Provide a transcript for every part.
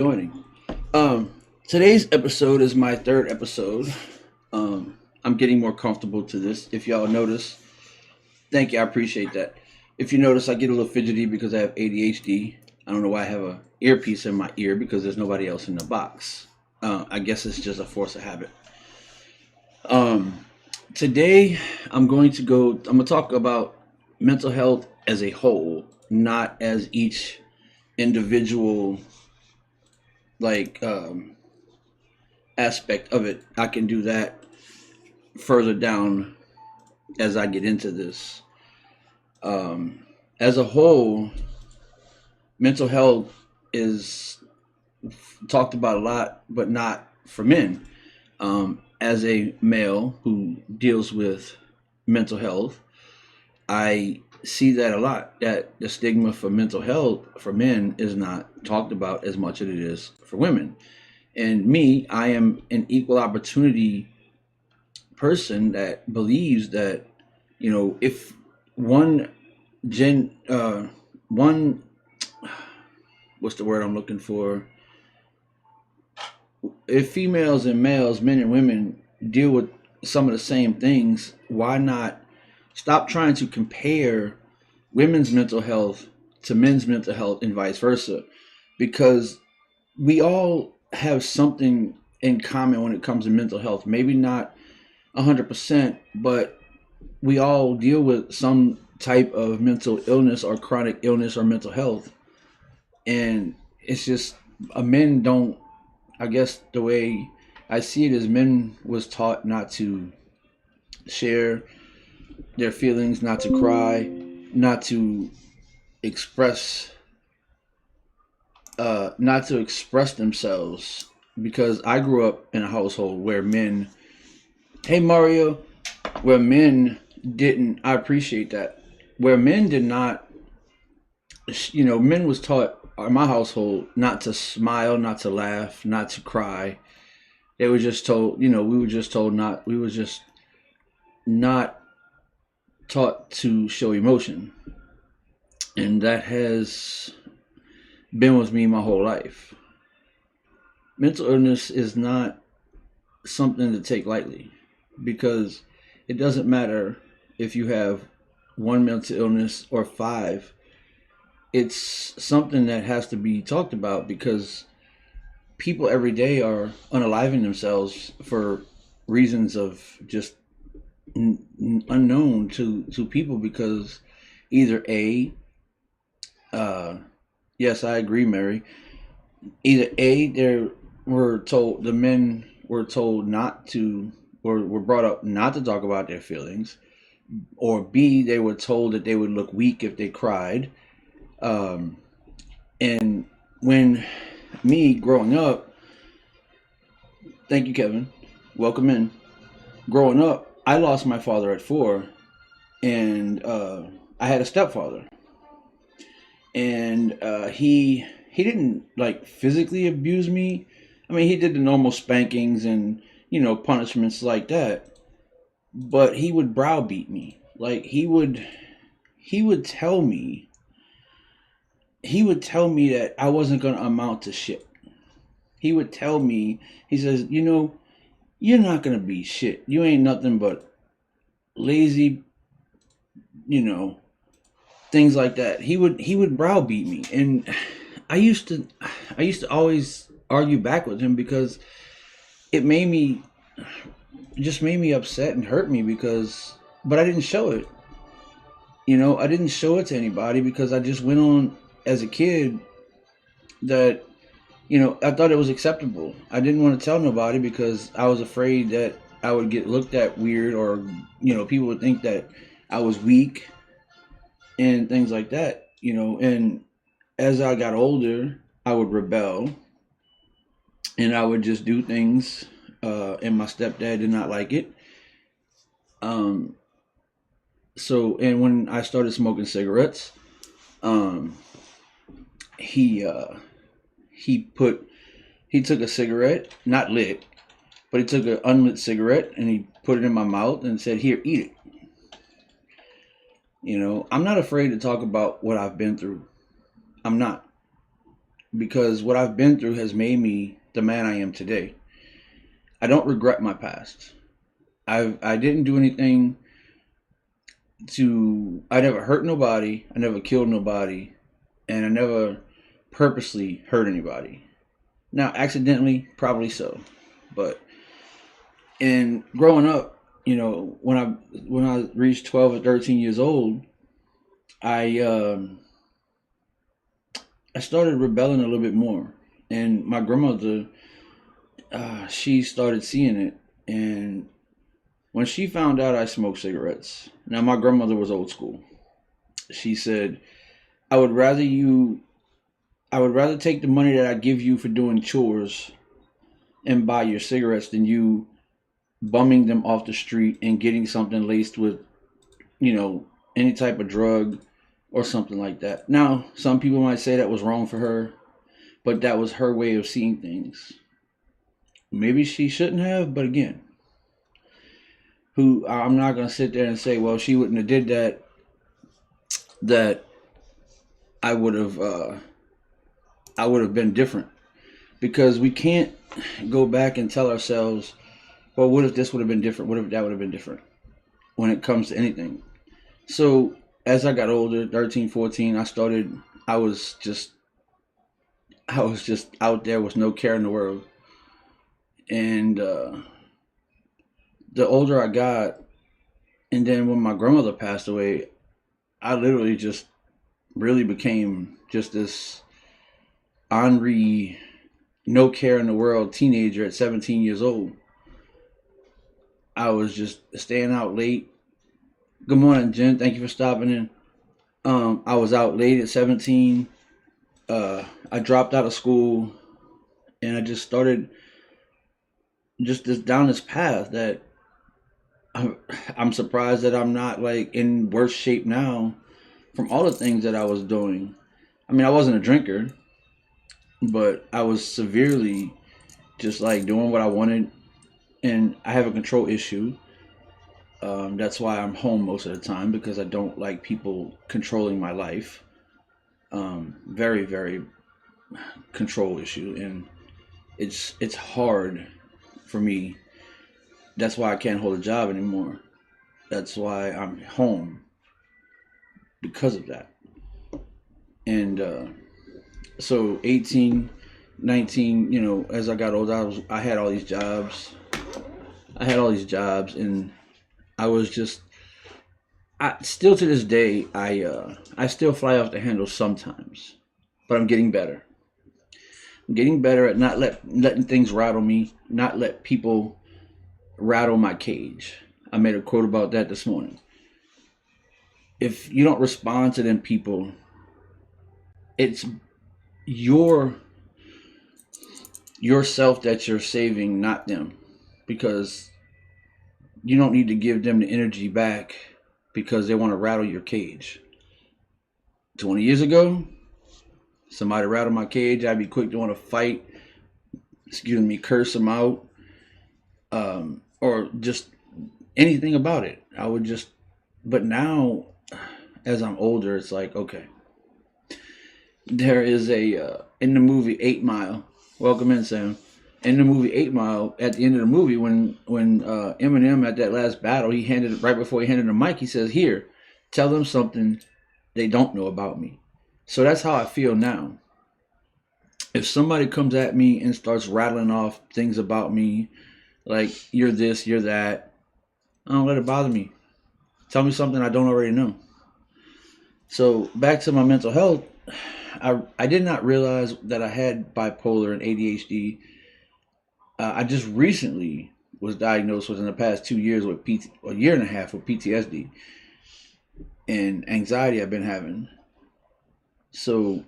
Joining. Today's episode is my third episode. I'm getting more comfortable to this. If y'all notice, thank you. I appreciate that. If you notice, I get a little fidgety because I have ADHD. I don't know why I have a earpiece in my ear because there's nobody else in the box. I guess it's just a force of habit. Um, Today, I'm going to talk about mental health as a whole, not as each individual like aspect of it. I can do that further down as I get into this. As a whole, mental health is talked about a lot, but not for men. As a male who deals with mental health, I see that a lot. That the stigma for mental health for men is not talked about as much as it is for women. And me, I am an equal opportunity person that believes that if one gen one what's the word I'm looking for, if females and males, men and women, deal with some of the same things, why not stop trying to compare women's mental health to men's mental health and vice versa? Because we all have something in common when it comes to mental health. Maybe not 100%, but we all deal with some type of mental illness or chronic illness or mental health. And it's just men don't, I guess the way I see it is men was taught not to share their feelings, not to cry, not to express not to express themselves, because I grew up in a household where men, hey Mario, where men didn't, I appreciate that, where men did not, men was taught in my household not to smile, not to laugh, not to cry. They were just told, we were just told not, we were just not taught to show emotion. And that has been with me my whole life. Mental illness is not something to take lightly, because it doesn't matter if you have one mental illness or five. It's something that has to be talked about, because people every day are unaliving themselves for reasons of just unknown to people, because either uh yes, I agree, Mary, either they were told, the men were told not to, or were brought up not to talk about their feelings, or B, they were told that they would look weak if they cried. um and when me growing up, thank you, Kevin, welcome in, growing up, I lost my father at 4, and I had a stepfather, and he didn't like physically abuse me. I mean, he did the normal spankings and punishments like that, but he would browbeat me. Like he would tell me he would tell me that I wasn't gonna amount to shit. He would tell me, he says, you're not gonna be shit. You ain't nothing but lazy, you know, things like that. He would browbeat me, and I used to I used to always argue back with him, because it made me it just made me upset and hurt me, because but I didn't show it. I didn't show it to anybody, because I just went on as a kid that I thought it was acceptable. I didn't want to tell nobody because I was afraid that I would get looked at weird, or people would think that I was weak and things like that. And as I got older, I would rebel, and I would just do things, and my stepdad did not like it. Um, and when I started smoking cigarettes, um, he he put he took a cigarette, not lit, but he took an unlit cigarette and he put it in my mouth and said, "Here, eat it." I'm not afraid to talk about what I've been through. I'm not. because what I've been through has made me the man I am today. I don't regret my past. I didn't do anything to. I never hurt nobody. I never killed nobody, and I never purposely hurt anybody. Now, accidentally, probably so, but in growing up, when I reached 12 or 13 years old, I I started rebelling a little bit more, and my grandmother, she started seeing it, and when she found out I smoked cigarettes, now my grandmother was old school. She said, "I would rather you, I would rather take the money that I give you for doing chores and buy your cigarettes than you bumming them off the street and getting something laced with, any type of drug or something like that." Now, some people might say that was wrong for her, but that was her way of seeing things. Maybe she shouldn't have, but again, who I'm not gonna sit there and say, well, she wouldn't have did that. That I would have, I would have been different, because we can't go back and tell ourselves, well, what if this would have been different? What if that would have been different when it comes to anything? So as I got older, 13, 14, I was just, I was just out there with no care in the world. And the older I got, and then when my grandmother passed away, I literally just really became just this ornery, no care in the world teenager at 17 years old. I was just staying out late. Good morning, Jen. Thank you for stopping in. I was out late at 17. I dropped out of school, and I just started just this down this path that I'm surprised that I'm not like in worse shape now from all the things that I was doing. I mean, I wasn't a drinker, but I was severely just like doing what I wanted, and I have a control issue. That's why I'm home most of the time, because I don't like people controlling my life. Very, very control issue, and it's hard for me. That's why I can't hold a job anymore. That's why I'm home, because of that. And so 18, 19, as I got older, I had all these jobs. I had all these jobs, and I was just, I still to this day, I still fly off the handle sometimes, but I'm getting better. I'm getting better at not letting things rattle me, not let people rattle my cage. I made a quote about that this morning. If you don't respond to them people, it's your yourself that you're saving, not them, because you don't need to give them the energy back because they want to rattle your cage. 20 years ago, somebody rattled my cage, I'd be quick to want to fight, curse them out, or just anything about it. I would just, but now, as I'm older, it's like, okay, there is in the movie 8 Mile. Welcome in, Sam. In the movie 8 Mile, at the end of the movie, when Eminem at that last battle, right before he handed the mic, he says, "Here, tell them something they don't know about me." So that's how I feel now. If somebody comes at me and starts rattling off things about me, like you're this, you're that, I don't let it bother me. Tell me something I don't already know. So back to my mental health, I did not realize that I had bipolar and ADHD. I just recently was diagnosed within the past 2 years with a year and a half with PTSD and anxiety I've been having. So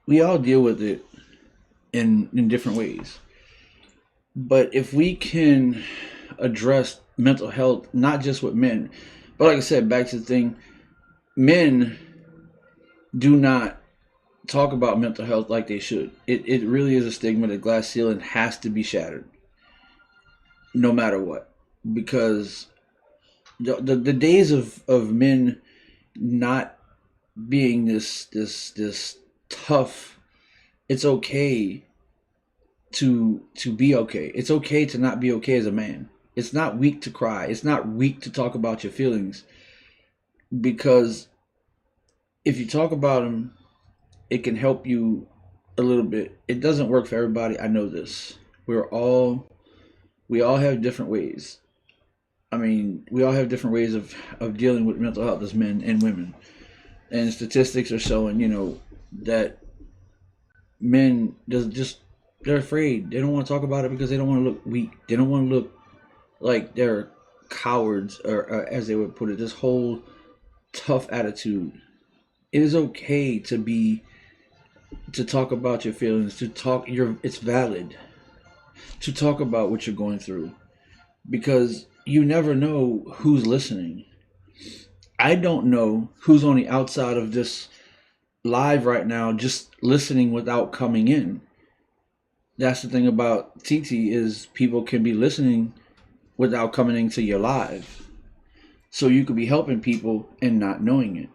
we all deal with it in different ways. But if we can address mental health, not just with men, but like I said, back to the thing, men do not talk about mental health like they should. It really is a stigma. The glass ceiling has to be shattered, no matter what, because the days of men not being this tough. It's okay to be okay. It's okay to not be okay as a man. It's not weak to cry. It's not weak to talk about your feelings, because if you talk about them, it can help you a little bit. It doesn't work for everybody. I know this. We all have different ways. I mean, we all have different ways of dealing with mental health as men and women. And statistics are showing, that men just they're afraid. They don't want to talk about it because they don't want to look weak. They don't want to look like they're cowards, or as they would put it, this whole tough attitude. It is okay to talk about your feelings, to talk your it's valid to talk about what you're going through, because you never know who's listening. I don't know who's on the outside of this live right now just listening without coming in. That's the thing about TT, is people can be listening without coming into your live. So you could be helping people and not knowing it.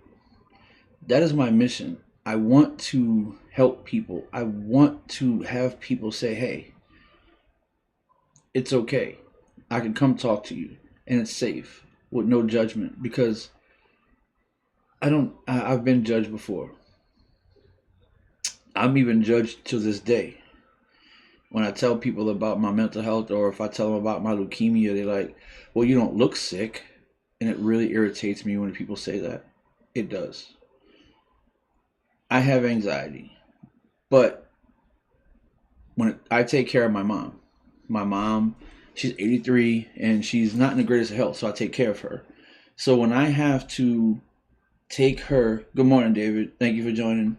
That is my mission. I want to help people. I want to have people say, hey, it's okay. I can come talk to you and it's safe with no judgment, because I've been judged before. I'm even judged to this day. When I tell people about my mental health, or if I tell them about my leukemia, they're like, well, you don't look sick. And it really irritates me when people say that. It does. I have anxiety, but when I take care of my mom, she's 83 and she's not in the greatest of health, so I take care of her. So when I have to take her, good morning, David. Thank you for joining.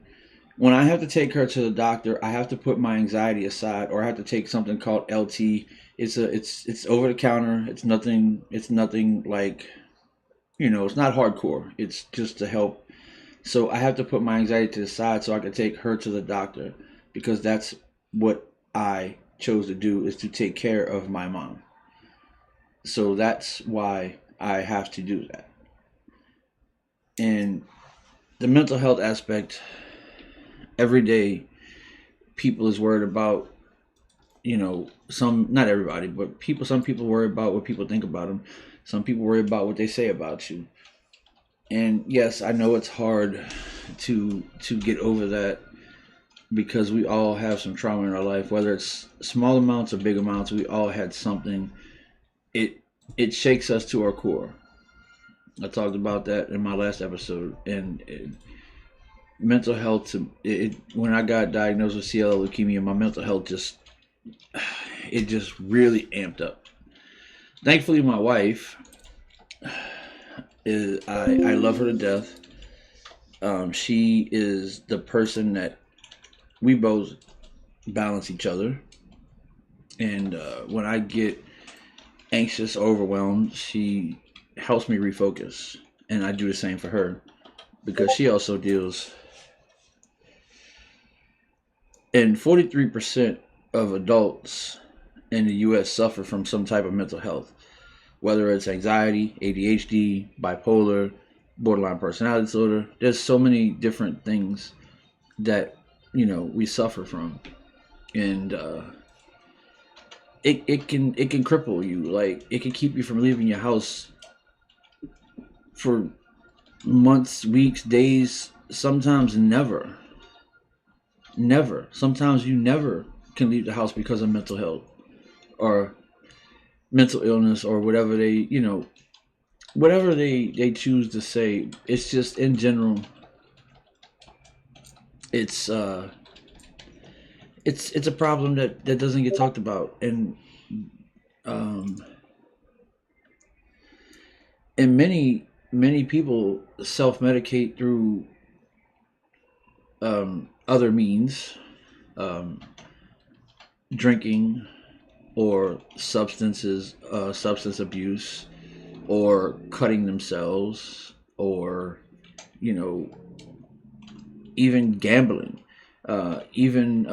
When I have to take her to the doctor, I have to put my anxiety aside, or I have to take something called LT. It's over the counter. It's nothing like, it's not hardcore. It's just to help. So I have to put my anxiety to the side so I can take her to the doctor, because that's what I chose to do, is to take care of my mom. So that's why I have to do that. And the mental health aspect, every day people is worried about, not everybody, but some people worry about what people think about them. Some people worry about what they say about you. And yes, I know it's hard to get over that, because we all have some trauma in our life, whether it's small amounts or big amounts. We all had something. It shakes us to our core. I talked about that in my last episode. And mental health, when I got diagnosed with CLL leukemia, my mental health just really amped up. Thankfully, my wife is, I love her to death. She is the person that we both balance each other. And when I get anxious, overwhelmed, she helps me refocus. And I do the same for her, because she also deals. And 43% of adults in the U.S. suffer from some type of mental health, whether it's anxiety, ADHD, bipolar, borderline personality disorder. There's so many different things that we suffer from, and it can cripple you. Like, it can keep you from leaving your house for months, weeks, days, sometimes never. Sometimes you never can leave the house because of mental health or mental illness, or whatever they choose to say. It's just, in general, it's a problem that doesn't get talked about. And many people self-medicate through other means, drinking, or substance abuse, or cutting themselves, or even gambling, even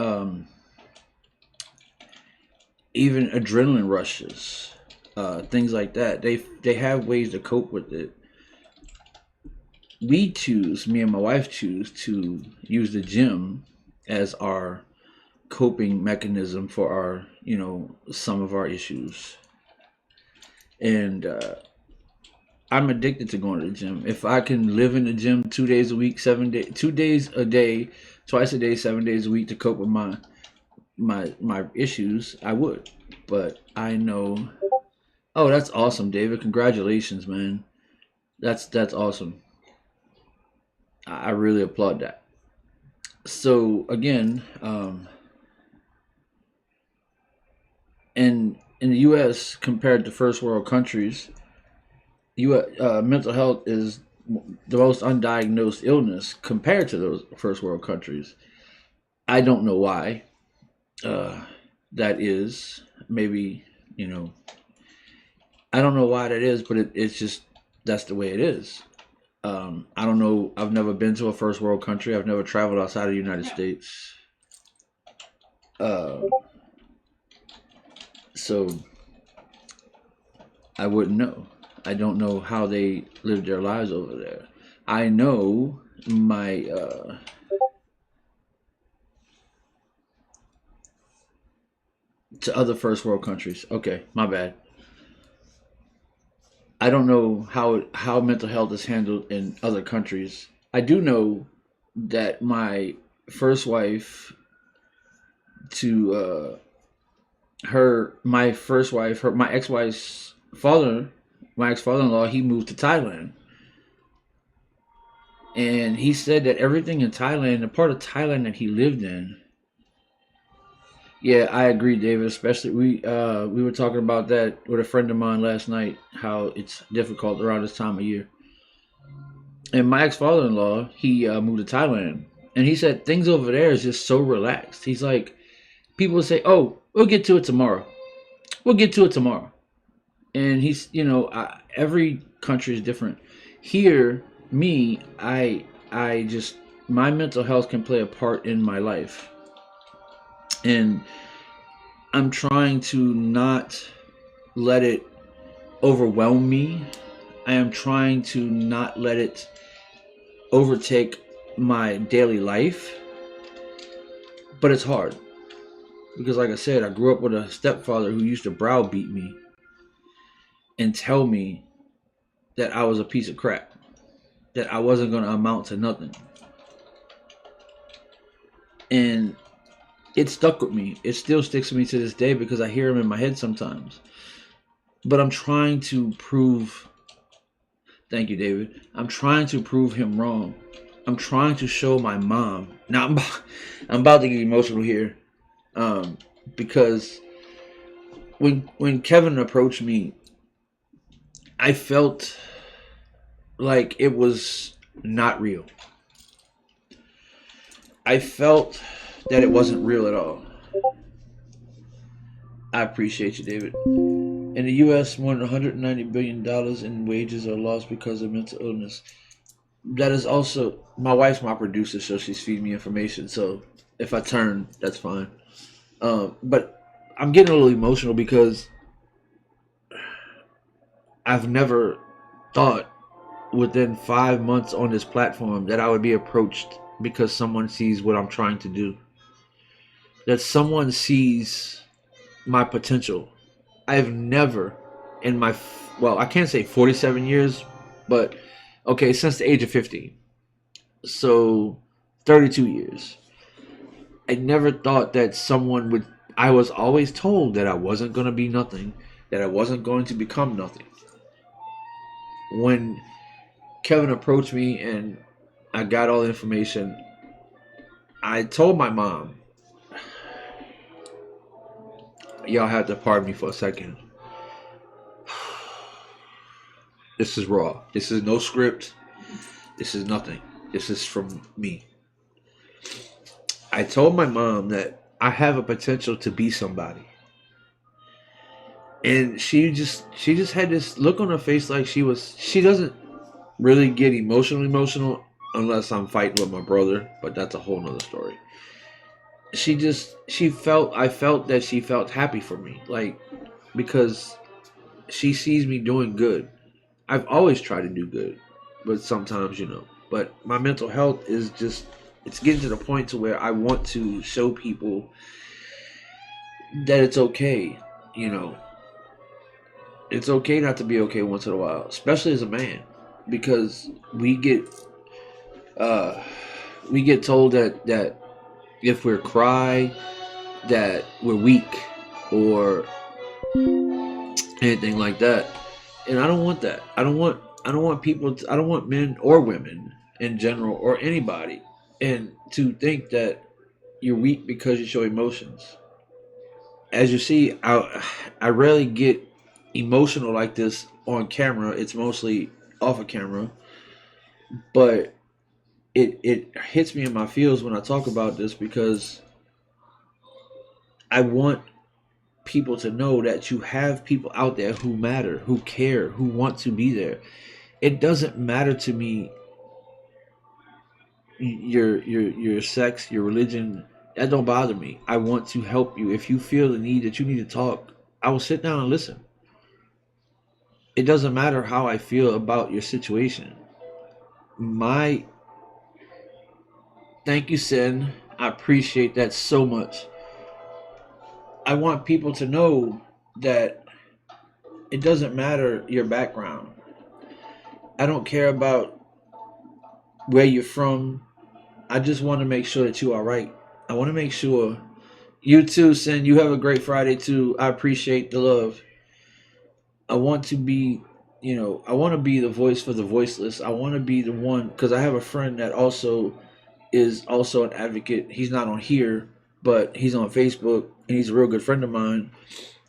adrenaline rushes, things like that. They have ways to cope with it. me and my wife choose to use the gym as our coping mechanism for our, some of our issues. And I'm addicted to going to the gym. If I can live in the gym 2 days a week, 7 days, 2 days a day, twice a day, 7 days a week to cope with my issues, I would. But I know. Oh, that's awesome, David. Congratulations, man. That's awesome. I really applaud that. So again, in the U.S. compared to first world countries, mental health is the most undiagnosed illness compared to those first world countries. I don't know why uh, that is. Maybe, you know, I don't know why that is, but it's just that's the way it is. I don't know. I've never been to a first world country. I've never traveled outside of the United States. Uh, so I wouldn't know. I don't know how they live their lives over there. I know my to other first world countries. Okay, my bad. I don't know how mental health is handled in other countries. I do know that to my first wife, my ex-wife's father, my ex-father-in-law, he moved to Thailand, and he said that everything in Thailand, the part of Thailand that he lived in. Yeah, I agree, David. Especially we were talking about that with a friend of mine last night. How it's difficult around this time of year. And my ex father in law, he moved to Thailand, and he said things over there is just so relaxed. He's like, people say, "Oh, we'll get to it tomorrow. We'll get to it tomorrow." And he's, every country is different. Here, me, I just my mental health can play a part in my life, and I'm trying to not let it overwhelm me. I am trying to not let it overtake my daily life. But it's hard because, like I said, I grew up with a stepfather who used to browbeat me and tell me that I was a piece of crap, that I wasn't going to amount to nothing. And it stuck with me. It still sticks with me to this day because I hear him in my head sometimes. But I'm trying to prove, thank you, David. I'm trying to prove him wrong. I'm trying to show my mom. Now I'm about to get emotional here, because when Kevin approached me, I felt like it was not real. I felt that it wasn't real at all. I appreciate you, David. In the U.S., more than $190 billion in wages are lost because of mental illness. That is also, my wife's my producer, so she's feeding me information. So if I turn, that's fine. But I'm getting a little emotional because I've never thought within 5 months on this platform that I would be approached because someone sees what I'm trying to do. That someone sees my potential. I've never in my, well, I can't say 47 years, but okay, since the age of 15. So 32 years. I never thought that someone would, I was always told that I wasn't going to be nothing, that I wasn't going to become nothing. When Kevin approached me and I got all the information, I told my mom, y'all have to pardon me for a second. This is raw. This is no script. This is nothing. This is from me. I told my mom that I have a potential to be somebody. And she just had this look on her face like she doesn't really get emotional unless I'm fighting with my brother, but that's a whole nother story. I felt that she felt happy for me, like, because she sees me doing good. I've always tried to do good. but sometimes, but my mental health is just, it's getting to the point to where I want to show people that it's okay, you know. It's okay not to be okay once in a while, especially as a man, because uh we get told that if we're cry that we're weak or anything like that. And I don't want that. I don't want people I don't want men or women in general or anybody and to think that you're weak because you show emotions. As you see, I rarely get emotional like this on camera. It's mostly off of camera, but it hits me in my feels when I talk about this because I want people to know that you have people out there who matter, who care, who want to be there. It doesn't matter to me your sex, your religion. That don't bother me. I want to help you. If you feel the need that you need to talk, I will sit down and listen. It doesn't matter how I feel about your situation. My thank you, Sin. I appreciate that so much. I want people to know that it doesn't matter your background. I don't care about where you're from. I just want to make sure that you are right. I want to make sure you too, Sin. You have a great Friday too. I appreciate the love. I want to be, I want to be the voice for the voiceless. I want to be the one because I have a friend that also is also an advocate. He's not on here, but he's on Facebook and he's a real good friend of mine.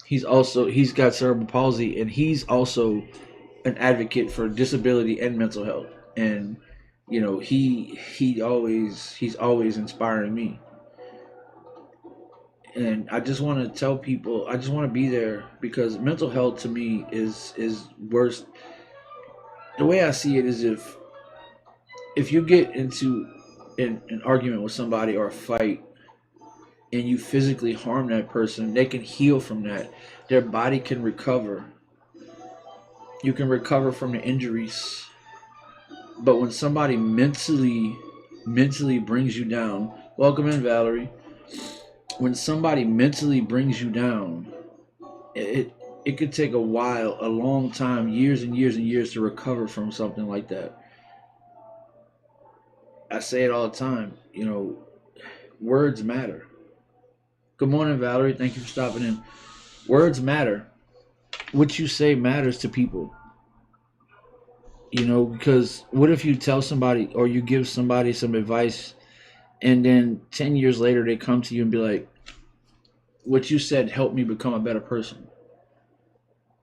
He's got cerebral palsy and he's also an advocate for disability and mental health. And he's always inspiring me. And I just want to tell people, I just want to be there because mental health to me is worse. The way I see it is if you get into an argument with somebody or a fight and you physically harm that person, they can heal from that. Their body can recover. You can recover from the injuries. But when somebody mentally brings you down, welcome in Valerie. When somebody mentally brings you down, it could take a while, a long time, years and years and years to recover from something like that. I say it all the time, words matter. Good morning, Valerie. Thank you for stopping in. Words matter. What you say matters to people. Because what if you tell somebody or you give somebody some advice and then 10 years later they come to you and be like, what you said helped me become a better person.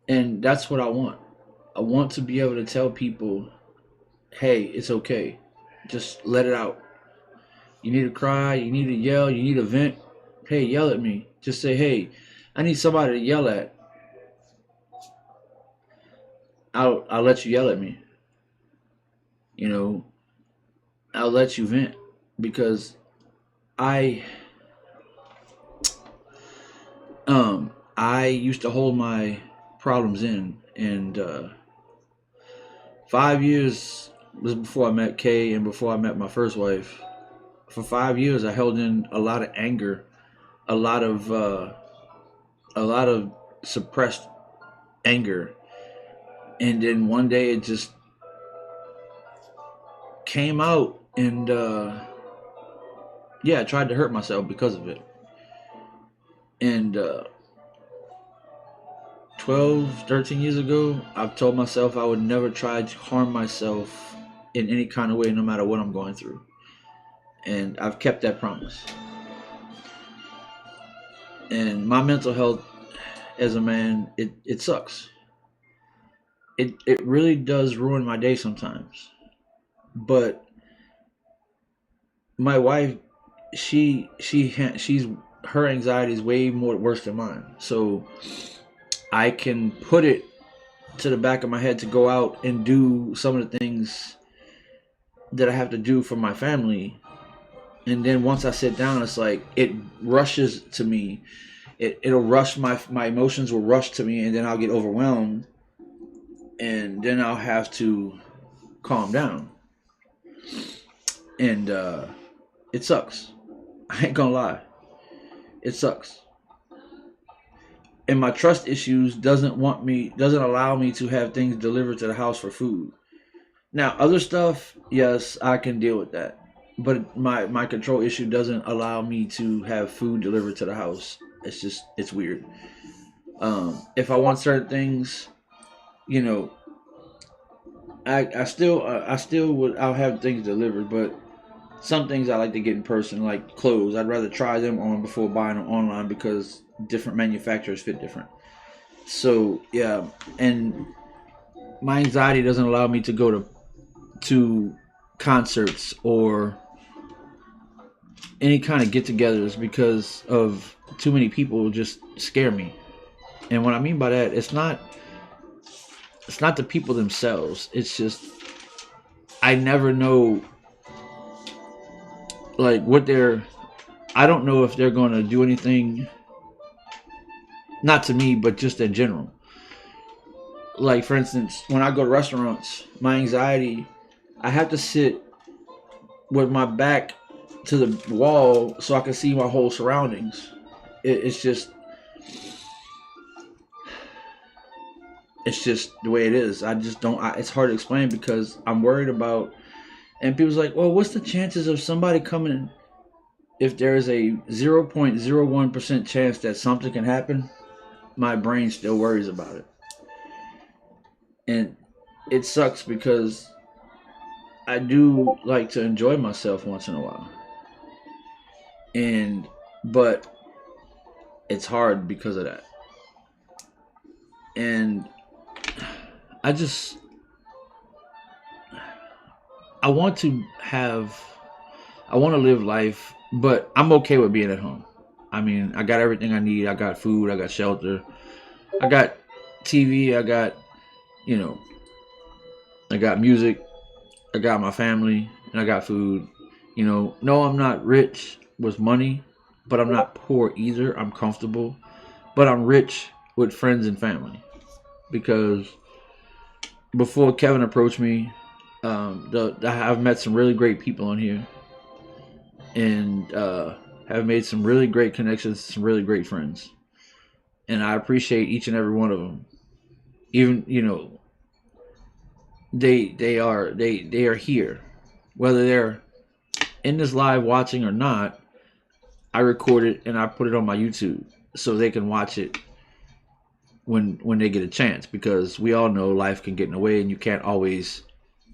And that's what I want. I want to be able to tell people, hey, it's okay. Just let it out. You need to cry, you need to yell, you need to vent. Hey, yell at me. Just say, hey, I need somebody to yell at. I'll let you yell at me. I'll let you vent because I I used to hold my problems in, and 5 years was before I met Kay and before I met my first wife. For 5 years, I held in a lot of anger, a lot of suppressed anger, and then one day it just came out, and yeah, I tried to hurt myself because of it. And 12, 13 years ago, I've told myself I would never try to harm myself in any kind of way, no matter what I'm going through. And I've kept that promise. And my mental health as a man, it sucks. It really does ruin my day sometimes. But my wife, she's her anxiety is way more worse than mine. So I can put it to the back of my head to go out and do some of the things that I have to do for my family. And then once I sit down, it's like it rushes to me. It'll rush my emotions will rush to me, and then I'll get overwhelmed, and then I'll have to calm down. And it sucks. I ain't gonna lie. It sucks. And my trust issues doesn't allow me to have things delivered to the house for food. Now, other stuff, yes, I can deal with that. But my control issue doesn't allow me to have food delivered to the house. It's weird. If I want certain things, you know, I still would I'll have things delivered, but some things I like to get in person, like clothes. I'd rather try them on before buying them online because different manufacturers fit different. So yeah, and my anxiety doesn't allow me to go to concerts or any kind of get-togethers because of too many people just scare me. And what I mean by that, it's not the people themselves. It's just I never know like what they're. I don't know if they're going to do anything. Not to me, but just in general. Like for instance, when I go to restaurants, my anxiety, I have to sit with my back to the wall so I can see my whole surroundings. It's just the way it is. I just don't. It's hard to explain because I'm worried about. And people's like, well, what's the chances of somebody coming? If there is a 0.01% chance that something can happen, my brain still worries about it, and it sucks because I do like to enjoy myself once in a while, and but it's hard because of that, and I just I want to have I want to live life, but I'm okay with being at home. I mean, I got everything I need. I got food, I got shelter, I got TV, I got, you know, I got music, I got my family, and I got food. You know, no, I'm not rich with money, but I'm not poor either. I'm comfortable, but I'm rich with friends and family because before Kevin approached me, I've met some really great people on here, and have made some really great connections, some really great friends, and I appreciate each and every one of them. Even they are here, whether they're in this live watching or not. I record it and I put it on my YouTube so they can watch it when they get a chance, because we all know life can get in the way and you can't always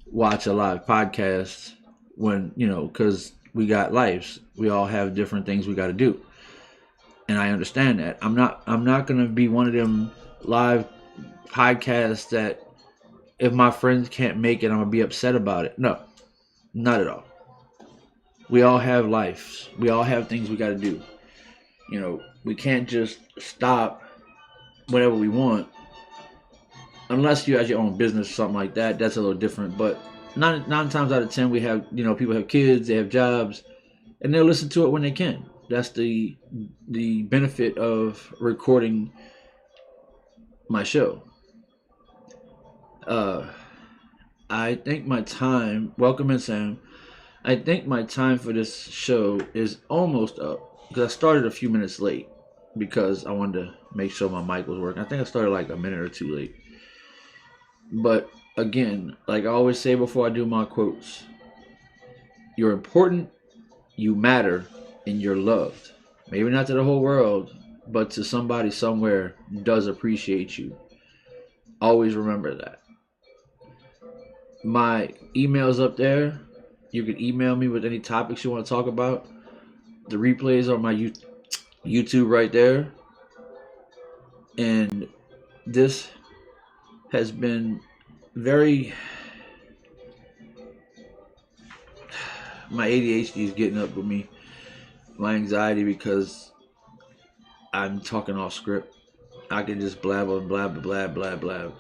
watch a live podcast when because we got lives. We all have different things we got to do, and I understand that. I'm not gonna be one of them live podcasts that if my friends can't make it, I'm gonna be upset about it. No, not at all. We all have lives. We all have things we got to do. We can't just stop whenever we want, unless you have your own business or something like that. That's a little different. But nine times out of 10, we have people have kids, they have jobs, and they'll listen to it when they can. That's the benefit of recording my show. I think my time. Welcome in, Sam. I think my time for this show is almost up because I started a few minutes late because I wanted to make sure my mic was working. I think I started like a minute or two late. But again, like I always say before I do my quotes, you're important, you matter, and you're loved. Maybe not to the whole world, but to somebody somewhere does appreciate you. Always remember that. My email's up there. You can email me with any topics you want to talk about. The replays are on my YouTube right there. And this has been very... My ADHD is getting up with me. My anxiety, because I'm talking off script. I can just blabber and blab, blab, blab, blab.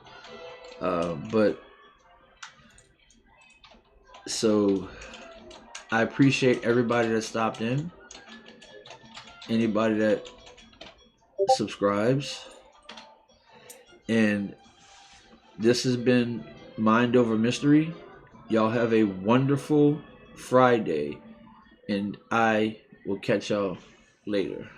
But so I appreciate everybody that stopped in, anybody that subscribes, and this has been Mind Over Mystery. Y'all have a wonderful Friday, and I will catch y'all later.